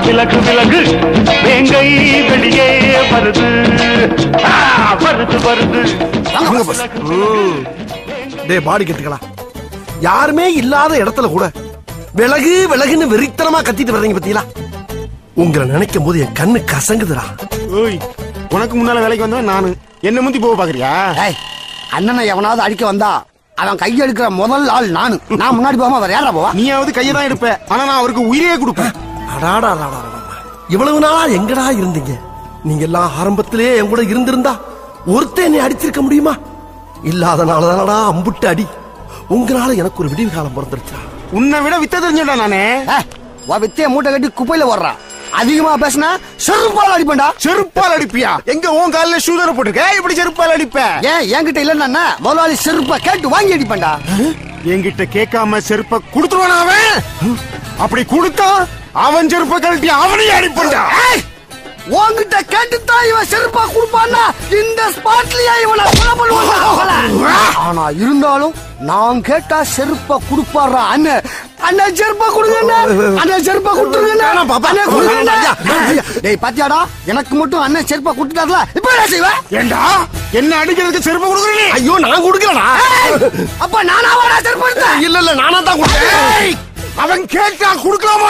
விலகு விலகு வேங்கை வெளியே வருது வருது வருது. டேய் பாடி கட்டுக்கலாம். யாருமே இல்லாத இடத்துல கூட விலகு விலகுன்னு வெறித்தனமா கத்திட்டு வர்றீங்க பத்தீங்களா? உங்களை நினைக்கும் போது என் கண்ணு கசங்குதுடா. உனக்கு முன்னால வேலைக்கு வந்தவன் நானு, என்ன முந்தி போக பாக்குறியா? அண்ணனை எவனாவது அடிக்க வந்தா அவன் கையை எடுக்கிற முதல் ஆள் நானு. நான் முன்னாடி போகாம அவர் யாரா போவா? நீயாவது கையை தான் எடுப்ப, ஆனா நான் அவருக்கு உயிரையே கொடுப்பேன். இவ்வளவு நாளா எங்கடா இருந்தீங்க? நீங்க எல்லாம் ஆரம்பத்திலே என் கூட இருந்திருந்தா ஒருத்தன் என்னை அடிச்சிருக்க முடியுமா? இல்லாதனாலதானடா அம்புட்டு அடி. உங்களால எனக்கு ஒரு விடிவு காலம் பிறந்துருச்சா? உன்னை விட வித்த தெரிஞ்சடா நானே. வித்தைய மூட்டை கட்டி குப்பையில ஓடுறா. அதிகமா பேசினா செருப்பால் அடிப்பேன்டா. செருப்பால் அடிப்பியா? எங்க உன் காலில் ஷூதரை போட்டுருக்க, இப்படி செருப்பால் அடிப்ப? ஏன் என்கிட்ட இல்லன்னா முதலாளி செருப்பா கேட்டு வாங்கி அடிப்பேன்டா. என்கிட்ட கேட்காம செருப்ப கொடுத்துருவான் அவன். அப்படி கொடுத்தா அவன் செருப்ப கழட்டி அவனையும் அடிப்பா. உன்கிட்ட கேட்டுத்தான் இவன் செருப்பா கொடுப்பான்னா இந்த ஸ்பாட்லயே இவனை கொலை பண்ணுவான். ஆனா இருந்தாலும் நான் கேட்டா செருப்பா கொடுப்பாரா அண்ணன். அண்ணன் செருப்பா கொடுங்க, அண்ணன் செருப்பா கொடுத்துருங்க. டேய் பாத்தியாடா, எனக்கு மட்டும் அண்ணன் செருப்பா கொடுத்துட்டார்ல, இப்ப என்ன செய்வ? ஏண்டா என்ன அடிக்கிறதுக்கு செருப்பா கொடுக்குறீங்க? ஐயோ நான் கொடுக்கலடா. அப்ப நானாவா செருப்பா எடுத்தேன்? இல்ல நானா தான் கொடுத்தேன். அவன் கேட்டா கொடுக்கலாமா?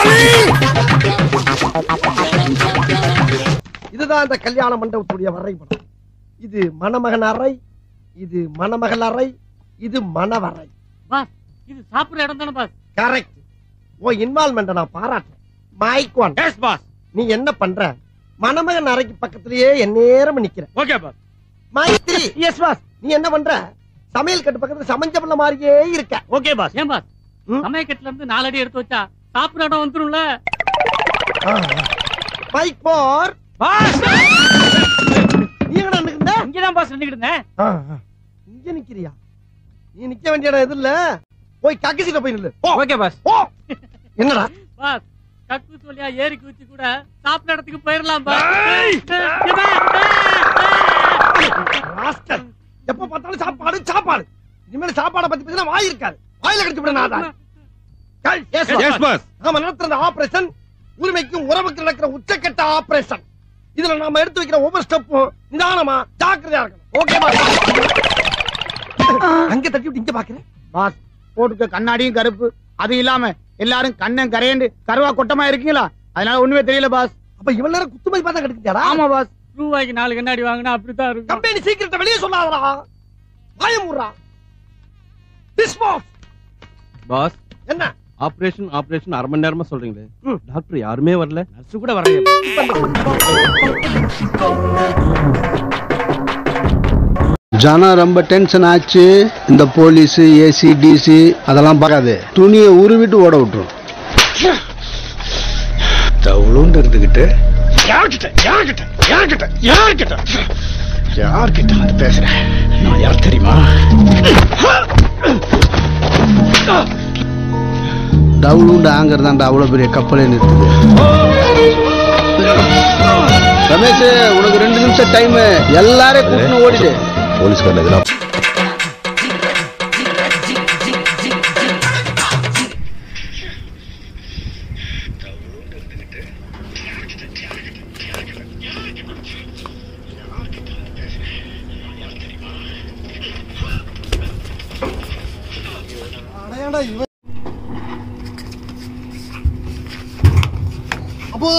இதுதான் இந்த கல்யாண மண்டபத்துடைய வரைபடம். இது மணமகன் அறை, இது மணமகள் அறை, இது மணவரை. பாஸ், இது சாப்பிடுற இடம் தானே பாஸ்? கரெக்ட். ஓ இன்வால்வ்மென்ட் நான் பாராட்டுறேன். Mike one. Yes boss. நீ என்ன பண்ற? மணமகன் அறைக்கு பக்கத்திலேயே எந்நேரம் நிக்கிற. Okay boss. Mike three. Yes boss. நீ என்ன பண்ற? சமையல் கட்டு பக்கத்துல சமைஞ்ச பிள்ளை மாதிரியே இருக்க. Okay boss. ஏன் பாஸ், சமையக்கட்டுல இருந்து 4 அடி எடுத்து வச்சா சாப்பிடுற இடம் வந்துரும்ல? மைக் போர். பாஸ், நீ எங்க நின்னுக்கிட்ட? இங்கதான் பாஸ் நின்னுக்கிட்டு இருந்தேன். இங்க நிக்கிறியா? நீ நிக்க வேண்டிய இடம் எது இல்ல, போய் கக்கிசிட்ட போய் நில்லு. Okay pass. என்னடா பாஸ், கக்கூஸ் வழியா ஏறி குச்சி கூட சாப்பிடுற இடத்துக்கு போயிடலாம் பாஸ். எப்ப பார்த்தாலும் சாப்பாடு சாப்பாடு. இனிமேல் சாப்பாடை பத்தி பேசினா வாய் இருக்காது. வாயில கடிச்சு விட நான் நாம நடத்துற ஆபரேஷன் உரிமைக்கும் உறவுக்கு நடக்கிற உச்சக்கட்ட ஆபரேஷன். இதுல நாம எடுத்து வைக்கிற ஒவ்வொரு ஸ்டெப்பும் நிதானமா ஜாக்கிரதையா இருக்கணும். ஓகே அங்க தட்டி விட்டு இங்க பாக்குறேன் பாஸ். போட்டுக்க கண்ணாடியும் கருப்பு, அது இல்லாம எல்லாரும் கண்ணன் கரையண்டு கருவா கொட்டமா இருக்கீங்களா? அதனால ஒண்ணுமே தெரியல பாஸ். அப்ப இவ்வளவு நேரம் குத்துமதி பார்த்தா கிடைக்குதாடா? ஆமா பாஸ். ரூபாய்க்கு 4 கண்ணாடி வாங்கினா அப்படித்தான் இருக்கும். கம்பெனி சீக்கிரத்தை வெளியே சொல்லாதடா. வாயமுறா. பாஸ் என்ன ஆபரேஷன் அரை மணி நேரமா சொல்றீங்களே, டாக்டர் யாருமே வரல, நர்ஸ் கூட வரல. ஜனா ரொம்ப டென்ஷன் ஆச்சு. இந்த போலீஸ் ஏசி டிசி அதெல்லாம் பார்க்காது, துணியை உருவிட்டு ஓட விட்டுரும். தவுளுண்டு இருந்துகிட்டு யார்கிட்ட வந்து பேசுறேன்? நான் யார் தெரியுமா? டவுளுண்டு ஆங்கறதாண்டா அவ்வளவு பெரிய கப்பலே நிறுத்துது. ரமேஷ், உனக்கு 2 நிமிஷம் டைம், எல்லாரும் கூட்டின்னு ஓடிடு. போலீஸ்காரன் இதெல்லாம் அப்போ